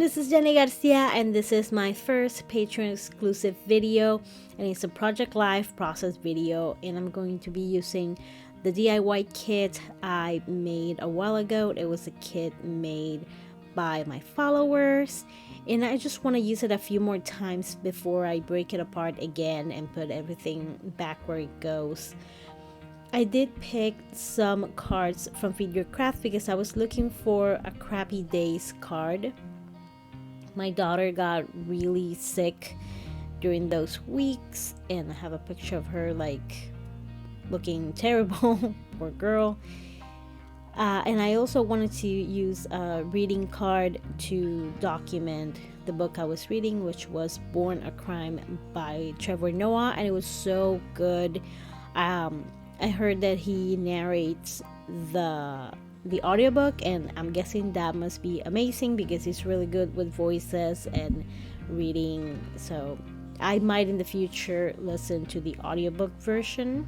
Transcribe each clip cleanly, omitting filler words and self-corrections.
this is Jenny Garcia, and this is my first Patreon exclusive video, and it's a Project Life process video, and I'm going to be using the DIY kit I made a while ago. It was a kit made by my followers, and I just want to use it a few more times before I break it apart again and put everything back where it goes. I did pick some cards from Feed Your Craft because I was looking for a Crappy Days card. My daughter got really sick during those weeks, and I have a picture of her like looking terrible. Poor girl. And I also wanted to use a reading card to document the book I was reading, which was Born a Crime by Trevor Noah, and it was so good. I heard that he narrates the audiobook, and I'm guessing that must be amazing because he's really good with voices and reading. So I might in the future listen to the audiobook version,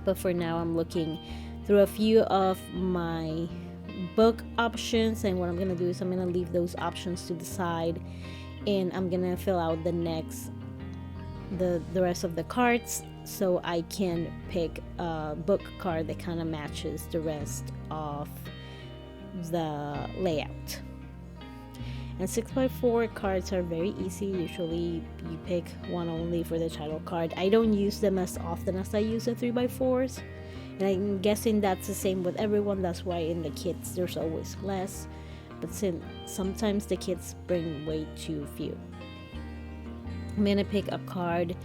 but for now I'm looking through a few of my book options, and what I'm gonna do is I'm gonna leave those options to the side, and I'm gonna fill out the rest of the cards so I can pick a book card that kind of matches the rest of the layout. And 6x4 cards are very easy. Usually you pick one only for the title card. I don't use them as often as I use the 3x4s, and I'm guessing that's the same with everyone. That's why in the kits there's always less, but since sometimes the kits bring way too few. I'm gonna pick a card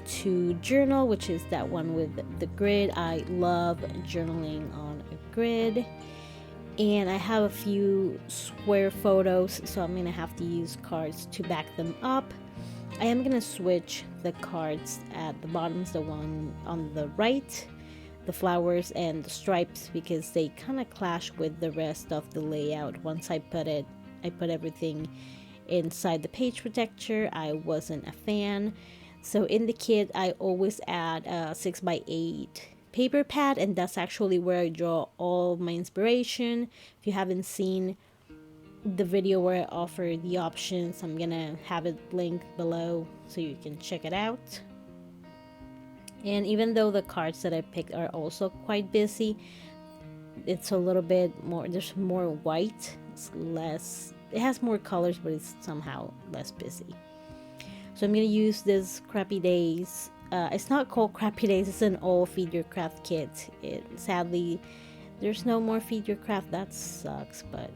to journal, which is that one with the grid. I love journaling on a grid, and I have a few square photos, so I'm gonna have to use cards to back them up. I am gonna switch the cards at the bottoms, the one on the right, the flowers and the stripes, because they kind of clash with the rest of the layout. Once I put everything inside the page protector, I wasn't a fan. So in the kit I always add a 6x8 paper pad, and that's actually where I draw all my inspiration. If you haven't seen the video where I offer the options, I'm gonna have it linked below so you can check it out. And even though the cards that I picked are also quite busy, it's a little bit more, there's more white, it has more colors, but it's somehow less busy. So I'm gonna use this Crappy Days. It's not called Crappy Days, it's an all Feed Your Craft kit. Sadly, there's no more Feed Your Craft. That sucks, but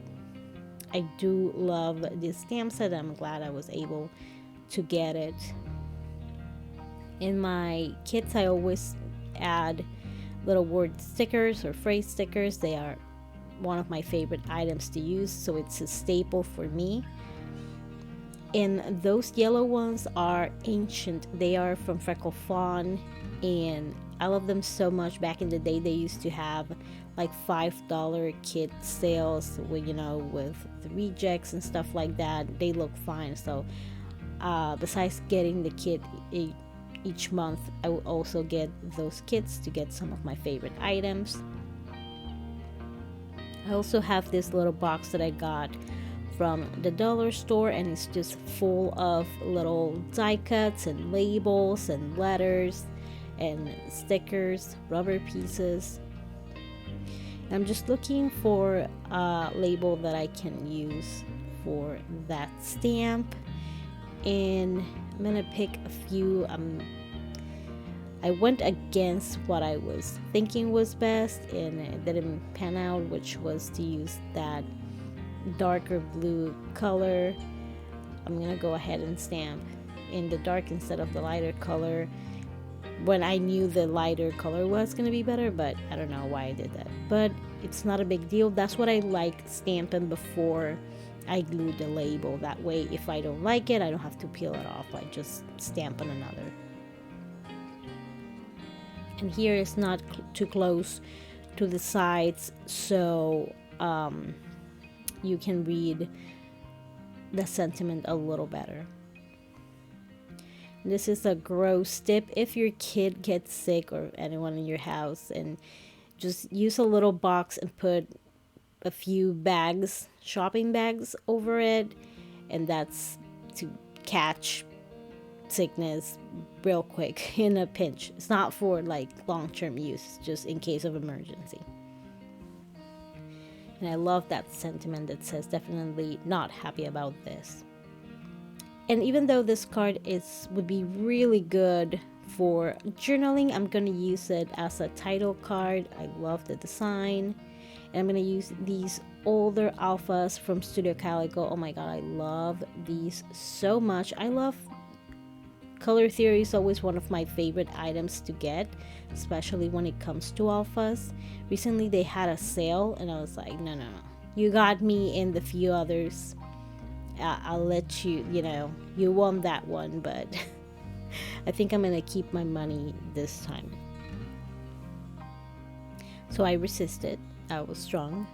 I do love this stamp set. I'm glad I was able to get it. In my kits, I always add little word stickers or phrase stickers. They are one of my favorite items to use, so it's a staple for me. And those yellow ones are ancient. They are from Freckle Fawn, and I love them so much. Back in the day, they used to have like $5 kit sales with the rejects and stuff like that. They look fine. So besides getting the kit each month, I will also get those kits to get some of my favorite items. I also have this little box that I got from the dollar store, and it's just full of little die cuts and labels and letters and stickers, rubber pieces. I'm just looking for a label that I can use for that stamp, and I'm gonna pick a few. I went against what I was thinking was best, and it didn't pan out, which was to use that darker blue color. I'm gonna go ahead and stamp in the dark instead of the lighter color, when I knew the lighter color was gonna be better, but I don't know why I did that. But it's not a big deal. That's what I like stamping before I glue the label. That way, if I don't like it, I don't have to peel it off. I just stamp on another. And here it's not too close to the sides, so you can read the sentiment a little better. This is a gross tip. If your kid gets sick or anyone in your house, and just use a little box and put a few bags, shopping bags over it, and that's to catch sickness real quick in a pinch. It's not for like long-term use, just in case of emergency. And I love that sentiment that says definitely not happy about this. And even though this card would be really good for journaling, I'm going to use it as a title card. I love the design. And I'm going to use these older alphas from Studio Calico. Oh my god, I love these so much. I love color theory. Is always one of my favorite items to get, especially when it comes to alphas. Recently they had a sale and I was like, no, you got me in the few others. I'll let you, you won that one, but I think I'm gonna keep my money this time. So I resisted. I was strong,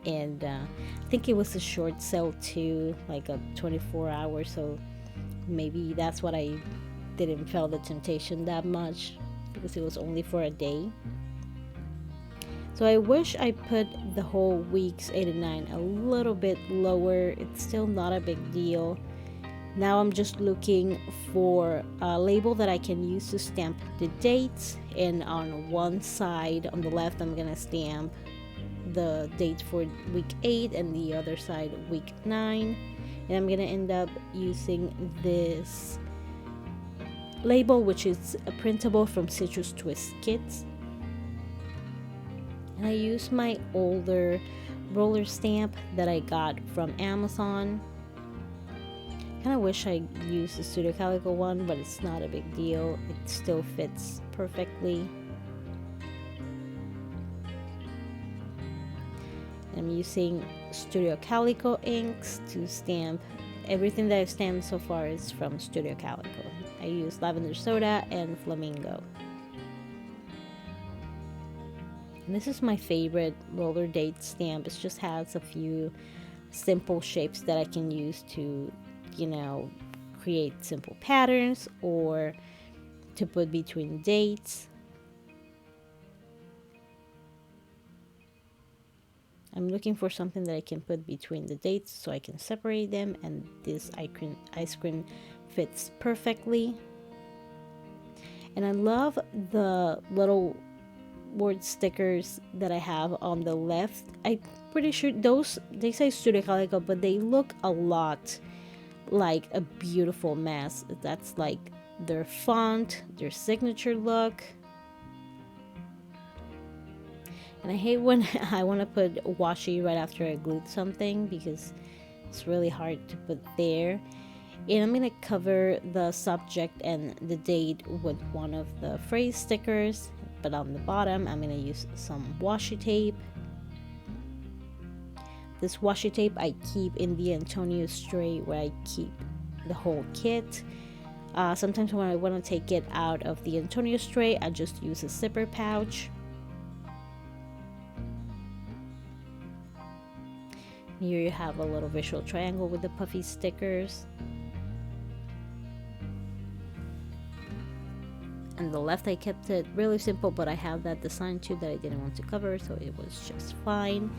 and I think it was a short sale too, like a 24 hour, so maybe that's what I didn't feel the temptation that much, because it was only for a day. So I wish I put the whole week's 8 and 9 a little bit lower. It's still not a big deal. Now I'm just looking for a label that I can use to stamp the dates, and on one side on the left I'm gonna stamp the date for week 8 and the other side week 9, and I'm gonna end up using this label, which is a printable from Citrus Twist Kits. And I use my older roller stamp that I got from Amazon. Kind of wish I used the Studio Calico one, but it's not a big deal. It still fits perfectly. I'm using Studio Calico inks to stamp. Everything that I've stamped so far is from Studio Calico. I use Lavender Soda and Flamingo. And this is my favorite roller date stamp. It just has a few simple shapes that I can use to, create simple patterns or to put between dates. I'm looking for something that I can put between the dates so I can separate them, and this ice cream fits perfectly. And I love the little word stickers that I have on the left. I'm pretty sure those, they say Studio Calico, but they look a lot like a beautiful mess. That's like their font, their signature look. And I hate when I want to put washi right after I glued something, because it's really hard to put there. And I'm going to cover the subject and the date with one of the phrase stickers, but on the bottom I'm going to use some washi tape. This washi tape I keep in the Antonio tray where I keep the whole kit. Sometimes when I want to take it out of the Antonio tray, I just use a zipper pouch. Here you have a little visual triangle with the puffy stickers. On the left I kept it really simple, but I have that design too that I didn't want to cover, so it was just fine.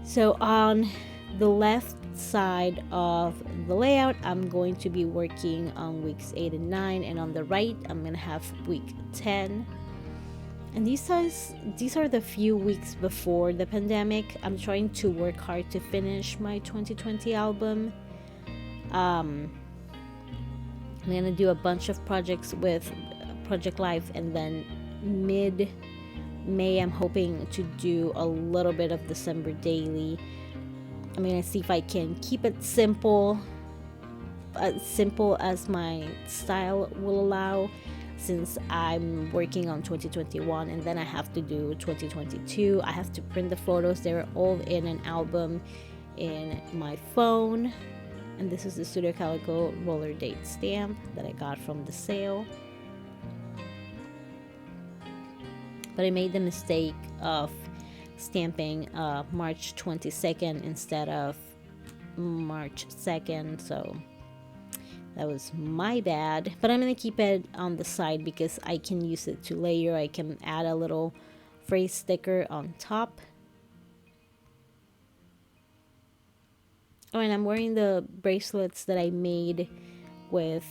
So on the left side of the layout, I'm going to be working on weeks 8 and 9, and on the right I'm going to have week 10. And these are the few weeks before the pandemic. I'm trying to work hard to finish my 2020 album. I'm going to do a bunch of projects with Project Life, and then mid-May I'm hoping to do a little bit of December daily. I'm going to see if I can keep it simple as my style will allow, since I'm working on 2021 and then I have to do 2022. I have to print the photos. They're all in an album in my phone. And this is the Studio Calico roller date stamp that I got from the sale. But I made the mistake of stamping March 22nd instead of March 2nd, so that was my bad. But I'm going to keep it on the side because I can use it to layer. I can add a little phrase sticker on top. Oh, and I'm wearing the bracelets that I made with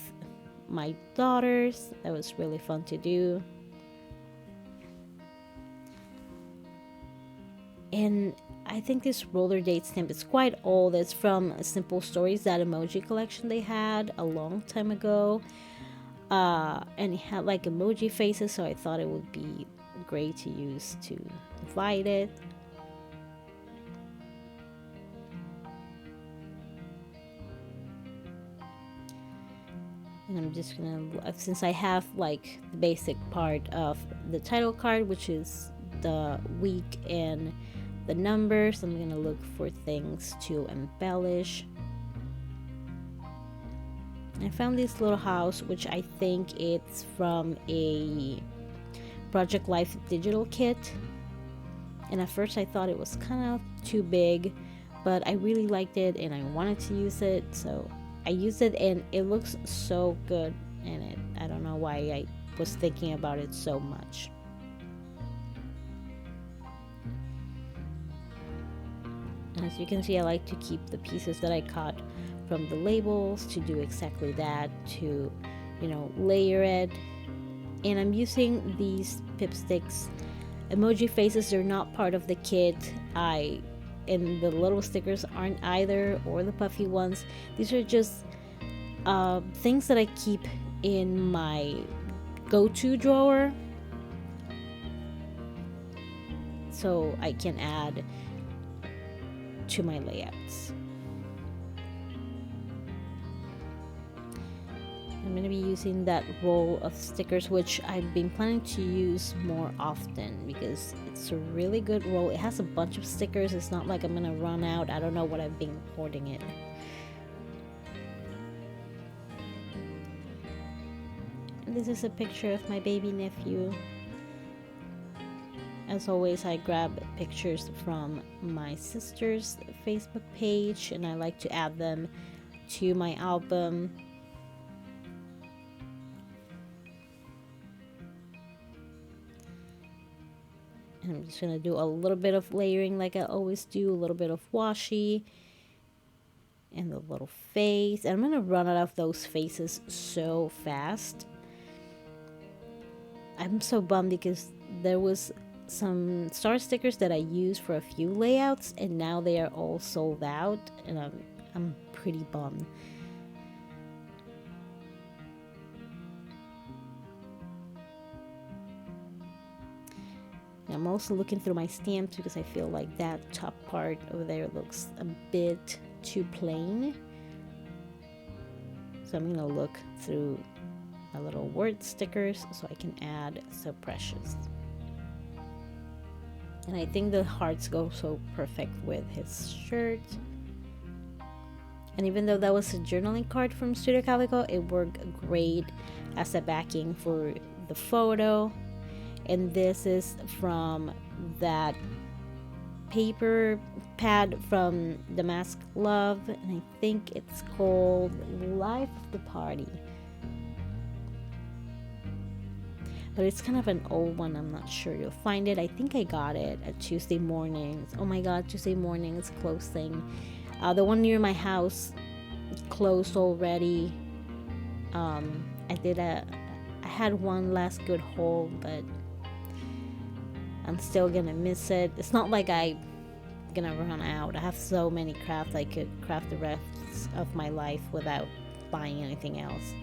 my daughters. That was really fun to do. And I think this roller date stamp is quite old. It's from Simple Stories, that emoji collection they had a long time ago. And it had like emoji faces, so I thought it would be great to use to divide it. And I'm just gonna, since I have like the basic part of the title card, which is the week and the numbers, I'm gonna look for things to embellish. I found this little house, which I think it's from a Project Life digital kit. And at first I thought it was kind of too big, but I really liked it and I wanted to use it, so I used it and it looks so good in it. I don't know why I was thinking about it so much. And as you can see, I like to keep the pieces that I cut from the labels to do exactly that, to, you know, layer it. And I'm using these Pipsticks emoji faces. They're not part of the kit. And the little stickers aren't either, or the puffy ones. These are just things that I keep in my go-to drawer, so I can add to my layouts. I'm going to be using that roll of stickers, which I've been planning to use more often because it's a really good roll. It has a bunch of stickers. It's not like I'm going to run out. I don't know what I've been hoarding it. And this is a picture of my baby nephew. As always, I grab pictures from my sister's Facebook page and I like to add them to my album. And I'm just going to do a little bit of layering like I always do, a little bit of washi and the little face. And I'm going to run out of those faces so fast. I'm so bummed because there was some star stickers that I used for a few layouts and now they are all sold out, and I'm pretty bummed. I'm also looking through my stamps because I feel like that top part over there looks a bit too plain. So I'm gonna look through my little word stickers so I can add So Precious. And I think the hearts go so perfect with his shirt. And even though that was a journaling card from Studio Calico, it worked great as a backing for the photo. And this is from that paper pad from Damask Love, and I think it's called Life of the Party. But it's kind of an old one. I'm not sure you'll find it. I think I got it at Tuesday Mornings. Oh my god, Tuesday Mornings closing. The one near my house closed already. I had one last good haul, but I'm still gonna miss it. It's not like I'm gonna run out. I have so many crafts I could craft the rest of my life without buying anything else.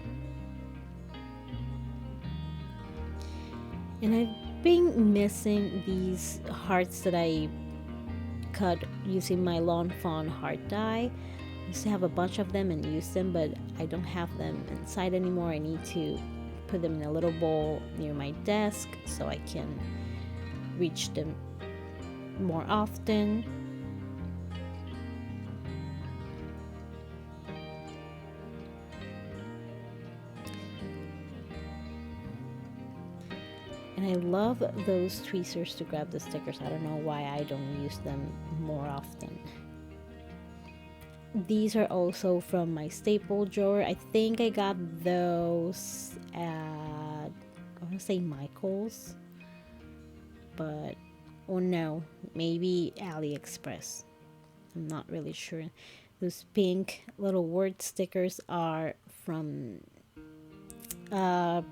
And I've been missing these hearts that I cut using my Lawn Fawn heart die. I used to have a bunch of them and use them, but I don't have them inside anymore. I need to put them in a little bowl near my desk so I can reach them more often. And I love those tweezers to grab the stickers. I don't know why I don't use them more often. These are also from my staple drawer. I think I got those at, I want to say Michael's, but, oh no, maybe AliExpress. I'm not really sure. Those pink little word stickers are from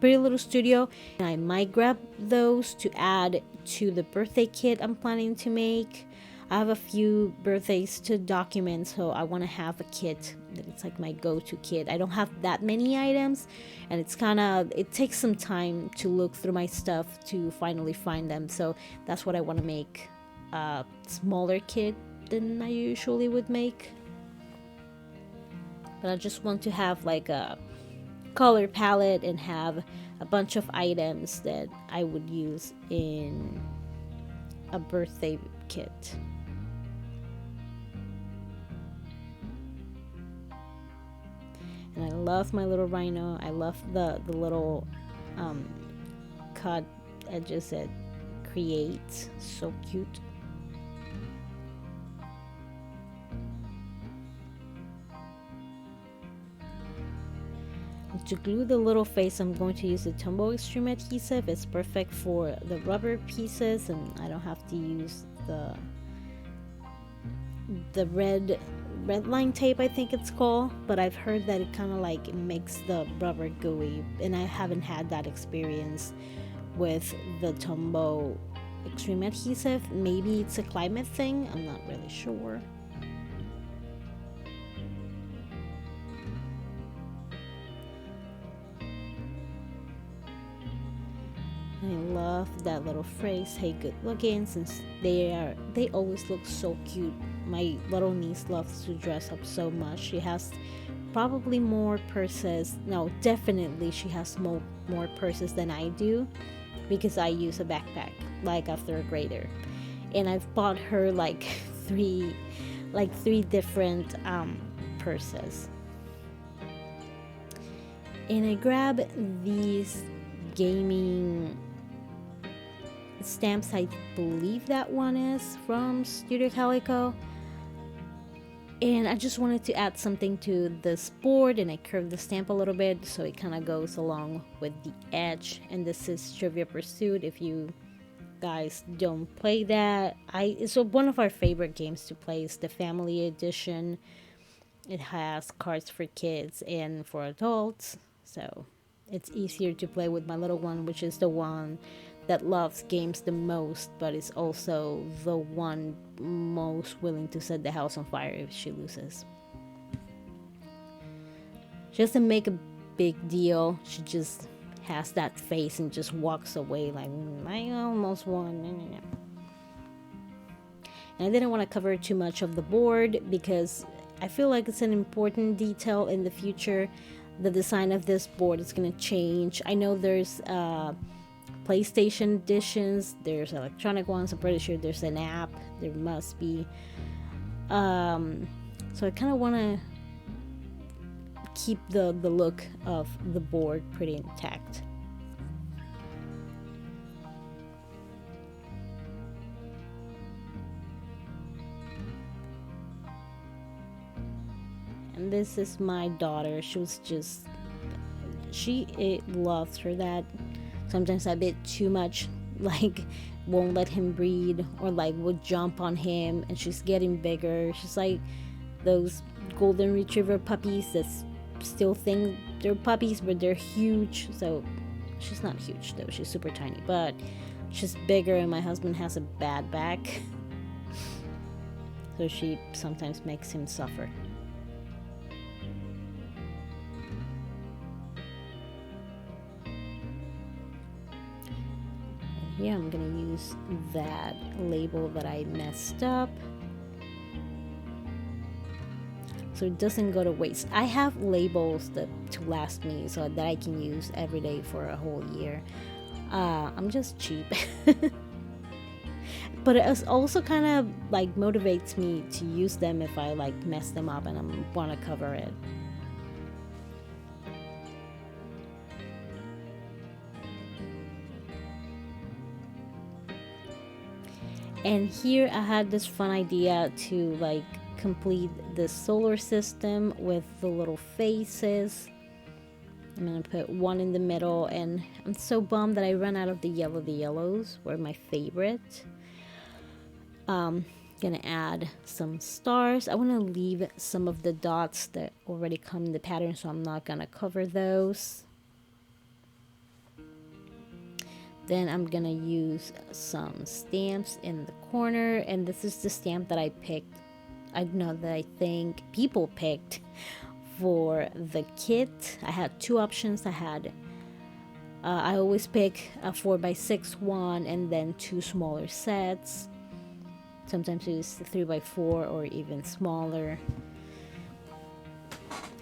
Pretty Little Studio. And I might grab those to add to the birthday kit I'm planning to make. I have a few birthdays to document, so I want to have a kit that it's like my go-to kit. I don't have that many items, and it takes some time to look through my stuff to finally find them. So that's what I want to make, a smaller kit than I usually would make. But I just want to have like a color palette and have a bunch of items that I would use in a birthday kit. And I love my little rhino. I love the little cut edges it creates. So cute. To glue the little face, I'm going to use the Tombow Extreme adhesive. It's perfect for the rubber pieces, and I don't have to use the red line tape, I think it's called, but I've heard that it kind of like makes the rubber gooey, and I haven't had that experience with the Tombow Extreme adhesive. Maybe it's a climate thing, I'm not really sure. I love that little phrase, "Hey, good looking," since they always look so cute. My little niece loves to dress up so much. She has probably more purses. No, definitely she has more purses than I do, because I use a backpack like a third grader, and I've bought her like three different purses. And I grab these gaming stamps. I believe that one is from Studio Calico, and I just wanted to add something to this board, and I curved the stamp a little bit so it kind of goes along with the edge. And this is Trivia Pursuit. If you guys don't play that, it's one of our favorite games to play. It's the family edition. It has cards for kids and for adults, so it's easier to play with my little one, which is the one that loves games the most, but is also the one most willing to set the house on fire if she loses. She doesn't make a big deal. She just has that face and just walks away like, I almost won. And I didn't want to cover too much of the board because I feel like it's an important detail in the future. The design of this board is going to change. I know there's PlayStation editions, there's electronic ones. I'm pretty sure there's an app. There must be. So I kind of want to keep the look of the board pretty intact. And this is my daughter. She loves her dad. Sometimes a bit too much, like won't let him breathe, or like would jump on him, and she's getting bigger. She's like those golden retriever puppies that still think they're puppies, but they're huge. So she's not huge though, she's super tiny, but she's bigger, and my husband has a bad back, so she sometimes makes him suffer. Here I'm gonna use that label that I messed up so it doesn't go to waste. I have labels to last me, so that I can use every day for a whole year. I'm just cheap. But it also kind of like motivates me to use them if I like mess them up and I want to cover it. And here I had this fun idea to like complete the solar system with the little faces. I'm gonna put one in the middle, and I'm so bummed that I ran out of the yellow. The yellows were my favorite. Gonna add some stars. I want to leave some of the dots that already come in the pattern, so I'm not gonna cover those. Then I'm gonna use some stamps in the corner, and this is the stamp that I picked. I know that I think people picked for the kit. I had two options. I always pick a 4x6 one and then two smaller sets. Sometimes it's 3x4 or even smaller.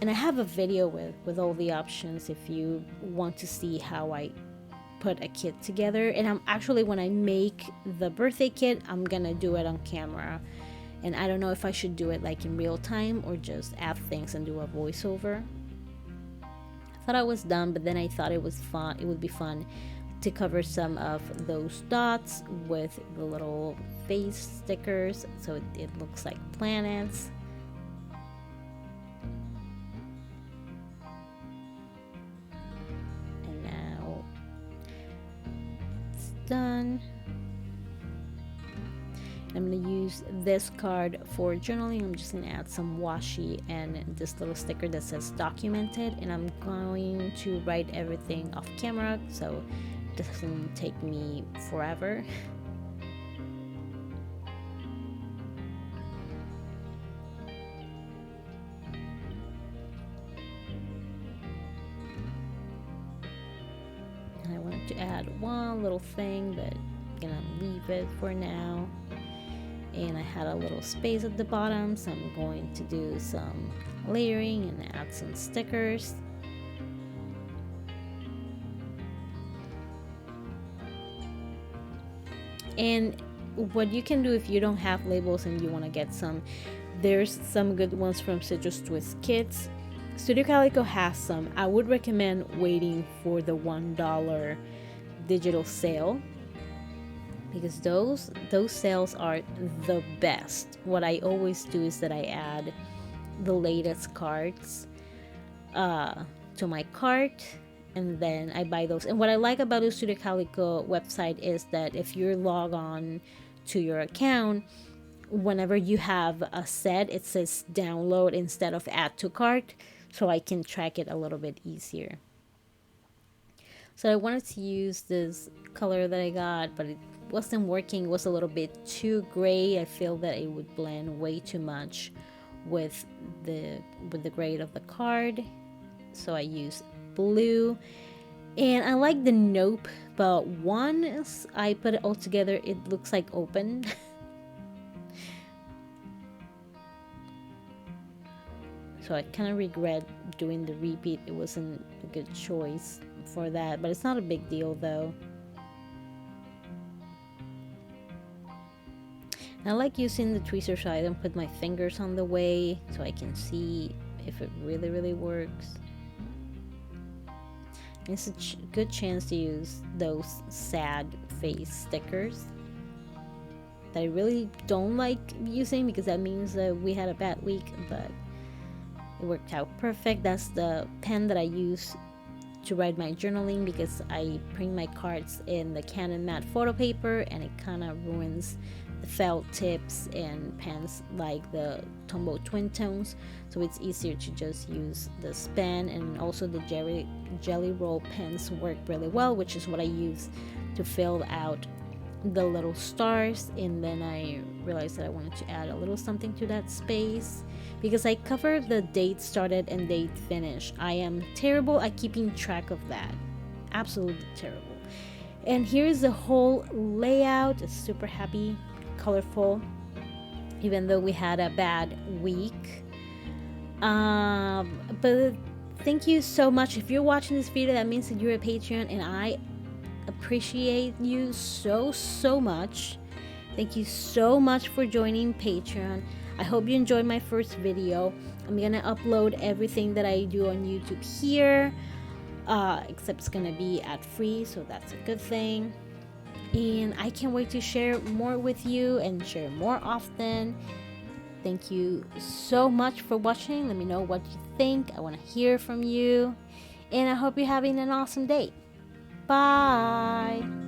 And I have a video with all the options if you want to see how I put a kit together. And I'm actually, when I make the birthday kit, I'm gonna do it on camera. And I don't know if I should do it like in real time or just add things and do a voiceover. I thought I was done, but then I thought it was fun. It would be fun to cover some of those dots with the little face stickers, so it looks like planets. And now it's done. I'm going to use this card for journaling. I'm just going to add some washi and this little sticker that says documented, and I'm going to write everything off camera so it doesn't take me forever. And I wanted to add one little thing, but I'm going to leave it for now. And I had a little space at the bottom, so I'm going to do some layering and add some stickers. And what you can do if you don't have labels and you want to get some, there's some good ones from Citrus Twist Kits. Studio Calico has some. I would recommend waiting for the $1 digital sale, because those sales are the best. What I always do is that I add the latest cards to my cart, and then I buy those. And what I like about the Studio Calico website is that if you're logged on to your account, whenever you have a set, it says download instead of add to cart, so I can track it a little bit easier. So I wanted to use this color that I got, but it wasn't working. It was a little bit too gray. I feel that it would blend way too much with the gray of the card, so I used blue. And I like the nope, but once I put it all together, it looks like open. So I kind of regret doing the repeat. It wasn't a good choice for that, but it's not a big deal though. I like using the tweezer so I don't put my fingers on the way, so I can see if it really works. And it's a good chance to use those sad face stickers that I really don't like using, because that means that we had a bad week, but it worked out perfect. That's the pen that I use to write my journaling, because I print my cards in the Canon matte photo paper and it kind of ruins the felt tips and pens like the Tombow Twin Tones, so it's easier to just use this pen. And also the jelly roll pens work really well, which is what I use to fill out the little stars. And then I realized that I wanted to add a little something to that space, because I cover the date started and date finished. I am terrible at keeping track of that, absolutely terrible. And here's the whole layout. It's super happy, colorful, even though we had a bad week. But thank you so much. If you're watching this video, that means that you're a Patreon, and I appreciate you so much. Thank you so much for joining Patreon. I hope you enjoyed my first video. I'm gonna upload everything that I do on YouTube here, except it's gonna be ad free, so that's a good thing. And I can't wait to share more with you and share more often. Thank you so much for watching. Let me know what you think. I want to hear from you, and I hope you're having an awesome day. Bye.